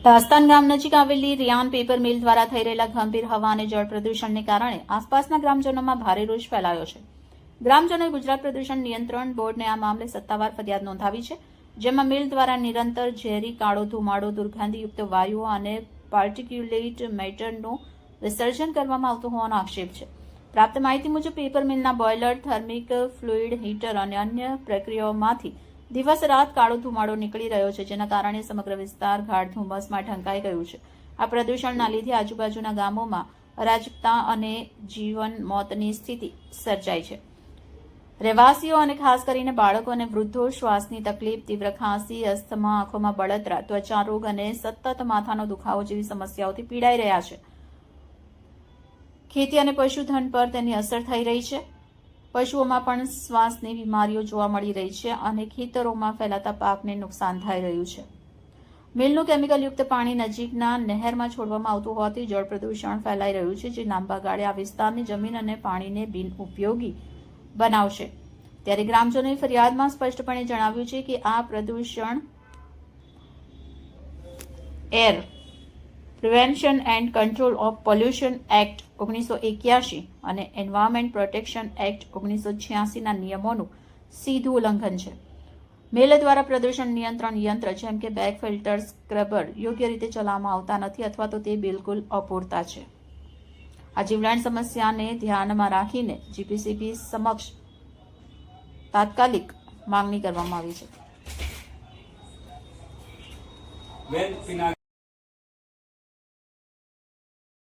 દાસ્તાન ગામ નજીક આવેલી રિયાન પેપર મિલ દ્વારા થઈ રહેલા ગંભીર હવા અને જળ પ્રદૂષણને કારણે આસપાસના ગ્રામજનોમાં ભારે રોષ ફેલાયો છે. ગ્રામજનોએ ગુજરાત પ્રદૂષણ નિયંત્રણ બોર્ડને આ મામલે સત્તાવાર ફરિયાદ નોંધાવી છે, જેમાં મિલ દ્વારા નિરંતર ઝેરી કાળો ધુમાડો, દુર્ગંધયુક્ત વાયુઓ અને પાર્ટિક્યુલેટ મેટરનું વિસર્જન કરવામાં આવતું હોવાનો આક્ષેપ છે. પ્રાપ્ત માહિતી મુજબ પેપર મિલના બોઇલર, થર્મિક ફ્લુઇડ હીટર અને અન્ય પ્રક્રિયાઓમાંથી દિવસ રાત કાળો ધુમાડો નીકળી રહ્યો છે, જેના કારણે સમગ્ર વિસ્તાર ગાઢ ધુમ્મસમાં ઢંકાઈ ગયું છે. આ પ્રદૂષણના લીધે આજુબાજુના ગામોમાં અરાજકતા અને જીવન મોતની સ્થિતિ સર્જાઈ છે. રહેવાસીઓ અને ખાસ કરીને બાળકો અને વૃદ્ધો શ્વાસની તકલીફ, તીવ્ર ખાંસી, અસ્થમા, આંખોમાં બળતરા, ત્વચા રોગ અને સતત માથાનો દુખાવો જેવી સમસ્યાઓથી પીડાઈ રહ્યા છે. ખેતી અને પશુધન પર તેની અસર થઈ રહી છે. પશુઓમાં પણ શ્વાસની બીમારીઓ જોવા મળી રહી છે અને ખેતરોમાં ફેલાતા પાકને નુકસાન થઈ રહ્યું છે. મિલનું કેમિકલયુક્ત પાણી નજીકના નહેરમાં છોડવામાં આવતું હોવાથી જળ પ્રદૂષણ ફેલાઈ રહ્યું છે, જે લાંબા ગાળે આ વિસ્તારની જમીન અને પાણીને બિનઉપયોગી બનાવશે. ત્યારે ગ્રામજનોએ ફરિયાદમાં સ્પષ્ટપણે જણાવ્યું છે કે આ પ્રદૂષણ air prevention and control of pollution act 1981 અને એન્વાયરમેન્ટ પ્રોટેક્શન એક્ટ 1986ના નિયમોનું સીધું ઉલ્લંઘન છે. મિલ દ્વારા પ્રદૂષણ નિયંત્રણ યંત્ર જેમ કે બેગ ફિલ્ટર, સ્ક્રબર યોગ્ય રીતે ચલાવવામાં આવતા નથી અથવા તો તે બિલકુલ અપૂરતા છે. આ જીવલેણ સમસ્યાને ધ્યાનમાં રાખીને જીપીસીબી સમક્ષ તાત્કાલિક માંગણી કરવામાં આવી છે.